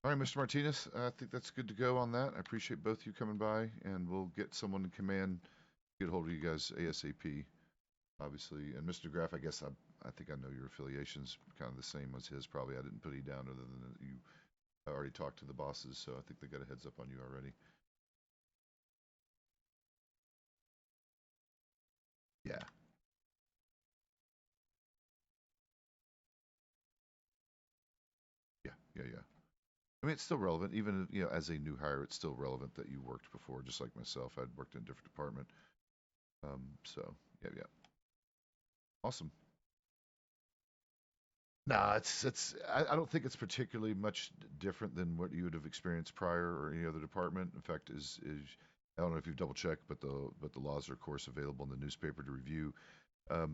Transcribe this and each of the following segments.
All right, Mr. Martinez, I think that's good to go on that. I appreciate both you coming by, and we'll get someone in command, get hold of you guys ASAP, obviously. And Mr. Graff, I think I know your affiliations kind of the same as his. Probably I didn't put you down other than that you already talked to the bosses, so I think they got a heads up on you already. Yeah, yeah. I mean, it's still relevant, even as a new hire, it's still relevant that you worked before, just like myself. I'd worked in a different department. So yeah, awesome. Nah, I don't think it's particularly much different than what you would have experienced prior or any other department. In fact, is I don't know if you've double checked, but the laws are of course available in the newspaper to review.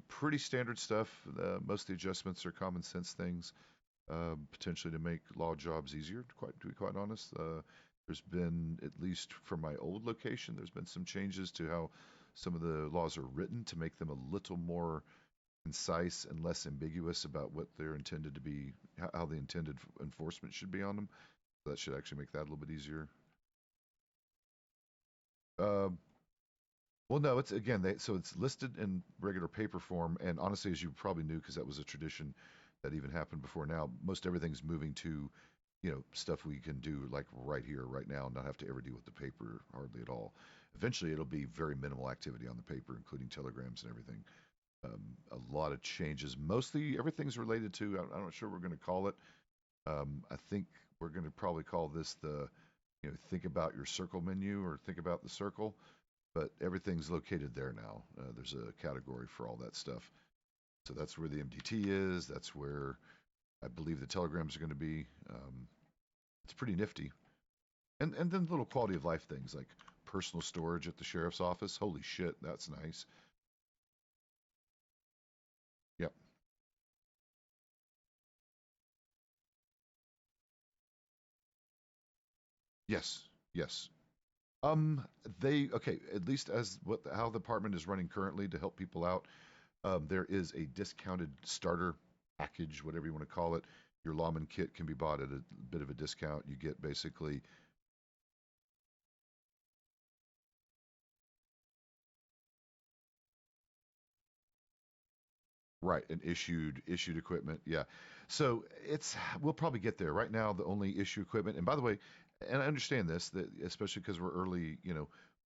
Pretty standard stuff. Most of the adjustments are common sense things, potentially to make law jobs easier. To be quite honest, there's been, at least for my old location, there's been some changes to how some of the laws are written to make them a little more concise and less ambiguous about what they're intended to be, how the intended enforcement should be on them. That should actually make that a little bit easier. Um, well, no, it's again, so it's listed in regular paper form, and honestly, as you probably knew, because that was a tradition that even happened before now, most everything's moving to, stuff we can do like right here, right now, and not have to ever deal with the paper hardly at all. Eventually, it'll be very minimal activity on the paper, including telegrams and everything. A lot of changes. Mostly everything's related to, I'm not sure what we're going to call it. I think we're going to probably call this think about your circle menu or think about the circle, but everything's located there now. There's a category for all that stuff. So that's where the MDT is. That's where I believe the telegrams are going to be. It's pretty nifty. And then little quality of life things like personal storage at the sheriff's office. Holy shit, that's nice. Yep. Yes. Yes. Um, they okay. At least as what how the department is running currently to help people out, there is a discounted starter package, whatever you want to call it. Your lawman kit can be bought at a bit of a discount. You get basically right and issued equipment. Yeah, so it's we'll probably get there. Right now, the only issue equipment, and by the way, and I understand this that especially because we're early,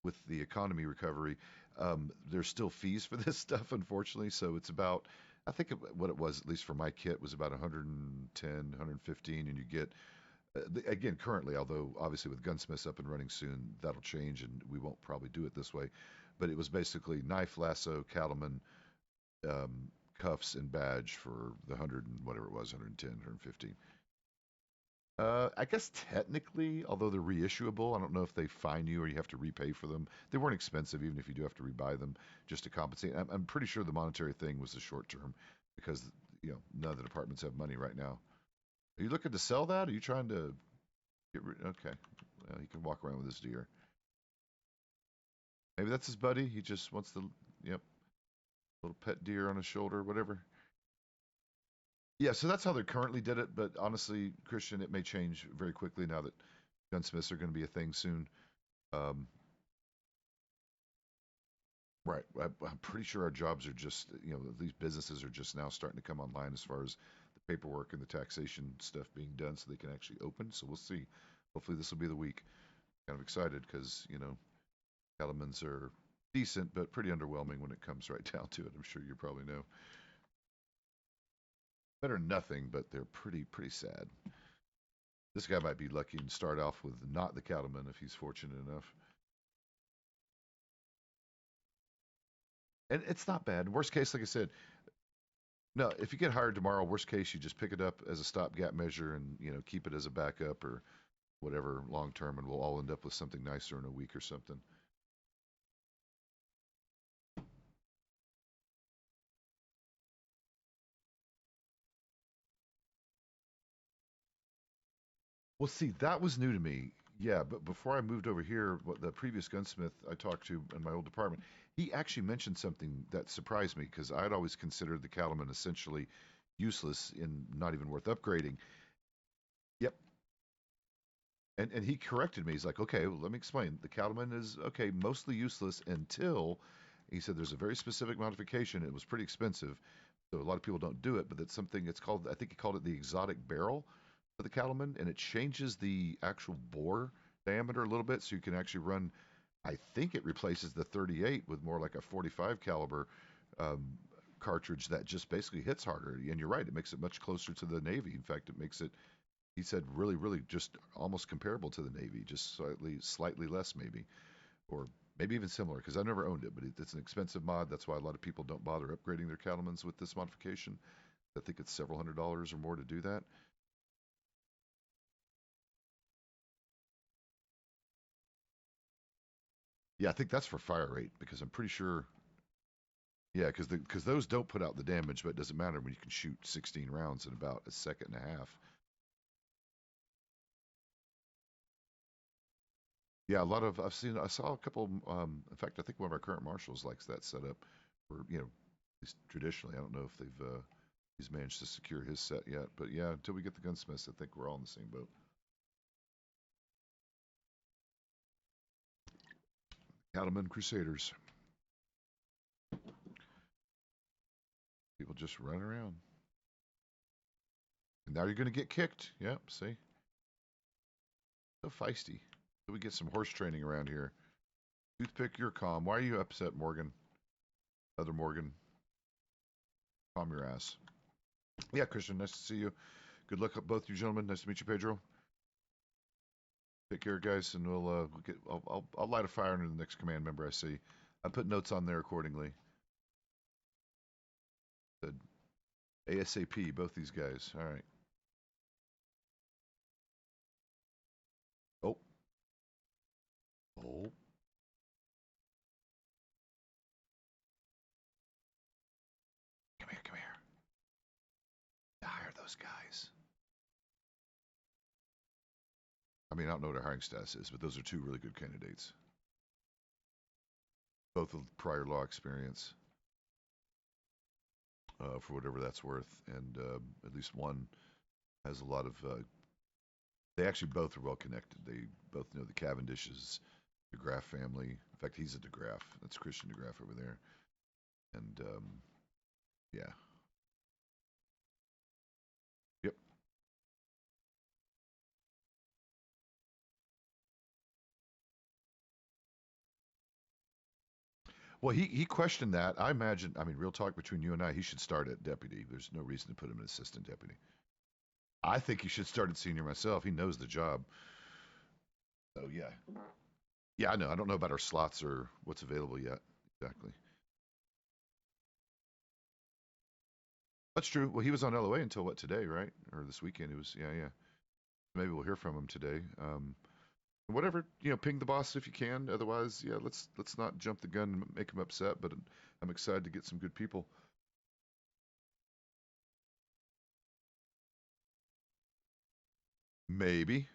with the economy recovery, there's still fees for this stuff, unfortunately. So it's about I think what it was, at least for my kit, was about 110, 115, and you get again currently, although obviously with gunsmiths up and running soon, that'll change, and we won't probably do it this way. But it was basically knife, lasso, cattleman, um, cuffs, and badge for the 100 and whatever it was, 110, 115. I guess technically, although they're reissuable, I don't know if they fine you or you have to repay for them. They weren't expensive, even if you do have to rebuy them just to compensate. I'm pretty sure the monetary thing was the short term because none of the departments have money right now. Are you looking to sell that? Are you trying to get rid? Okay, well, he can walk around with his deer. Maybe that's his buddy. He just wants the yep little pet deer on his shoulder, whatever. Yeah, so that's how they currently did it. But honestly, Christian, it may change very quickly now that gunsmiths are going to be a thing soon. Um, right. I'm pretty sure our jobs are just, these businesses are just now starting to come online as far as the paperwork and the taxation stuff being done so they can actually open. So we'll see. Hopefully, this will be the week. Kind of excited because, Cattlemen's are decent, but pretty underwhelming when it comes right down to it. I'm sure you probably know. Better than nothing, but they're pretty sad. This guy might be lucky and start off with not the cattleman if he's fortunate enough. And it's not bad. Worst case, like I said, no, if you get hired tomorrow, worst case, you just pick it up as a stopgap measure and, keep it as a backup or whatever long term, and we'll all end up with something nicer in a week or something. Well, see, that was new to me. Yeah, but before I moved over here, what the previous gunsmith I talked to in my old department, he actually mentioned something that surprised me because I'd always considered the cattleman essentially useless and not even worth upgrading. Yep. And he corrected me. He's like, okay, well, let me explain. The cattleman is okay, mostly useless until he said there's a very specific modification. It was pretty expensive, so a lot of people don't do it. But it's something. It's called. I think he called it the exotic barrel for the cattleman, and it changes the actual bore diameter a little bit, so you can actually run. I think it replaces the 38 with more like a 45 caliber um, cartridge that just basically hits harder. And you're right, it makes it much closer to the Navy. In fact, it makes it, he said, really, really just almost comparable to the Navy, just slightly less maybe, or maybe even similar. Because I've never owned it, but it's an expensive mod. That's why a lot of people don't bother upgrading their cattlemans with this modification. I think it's several $100s or more to do that. Yeah, I think that's for fire rate because I'm pretty sure. Yeah, because those don't put out the damage, but it doesn't matter when you can shoot 16 rounds in about a second and a half. Yeah, a lot of I saw a couple. In fact, I think one of our current marshals likes that setup. Or at least traditionally, I don't know if he's managed to secure his set yet. But yeah, until we get the gunsmiths, I think we're all in the same boat. Cattlemen Crusaders, people just running around. And now you're going to get kicked. Yep, see, so feisty. So we get some horse training around here. Toothpick, you're calm. Why are you upset, Morgan? Other Morgan, calm your ass. Yeah, Christian, nice to see you. Good luck, both you gentlemen. Nice to meet you, Pedro. Take care, guys, and we'll get. I'll light a fire under the next command member I see. I put notes on there accordingly. Good. ASAP, both these guys. All right. Oh, oh, come here, come here. Hire those guys. I mean, I don't know what our hiring status is, but those are two really good candidates. Both with prior law experience, for whatever that's worth, and at least one has a lot of. They actually both are well connected. They both know the Cavendishes, DeGraff family. In fact, he's a DeGraff. That's Christian DeGraff over there. And yeah, yep. Well, he questioned that. I imagine. I mean, real talk between you and I, he should start at deputy. There's no reason to put him in assistant deputy. I think he should start at senior myself. He knows the job. So yeah, yeah. I know. I don't know about our slots or what's available yet. Exactly. That's true. Well, he was on LOA until what today, right? Or this weekend? It was. Yeah, yeah. Maybe we'll hear from him today. Whatever, ping the boss if you can. Otherwise, yeah, let's not jump the gun and make him upset. But I'm excited to get some good people. Maybe.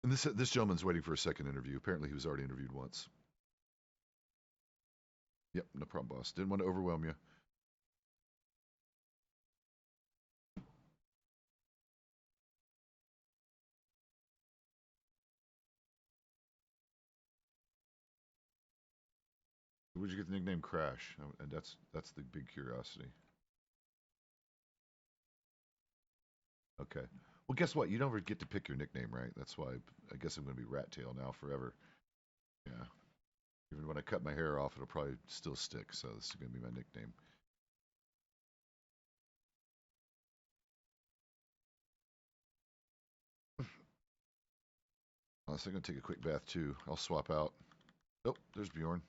And this gentleman's waiting for a second interview. Apparently, he was already interviewed once. Yep, no problem, boss. Didn't want to overwhelm you. Where'd you get the nickname Crash? And that's the big curiosity. Okay. Well, guess what? You don't ever get to pick your nickname, right? That's why I guess I'm going to be Rat Tail now forever. Yeah. Even when I cut my hair off, it'll probably still stick. So this is going to be my nickname. Unless I'm going to take a quick bath too. I'll swap out. Oh, there's Bjorn.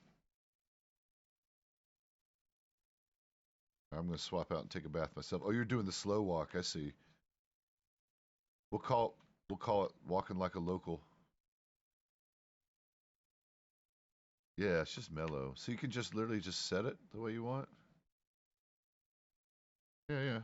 I'm going to swap out and take a bath myself. Oh, you're doing the slow walk. I see. We'll call we'll call it walking like a local. Yeah, it's just mellow. So you can just literally just set it the way you want. Yeah, yeah.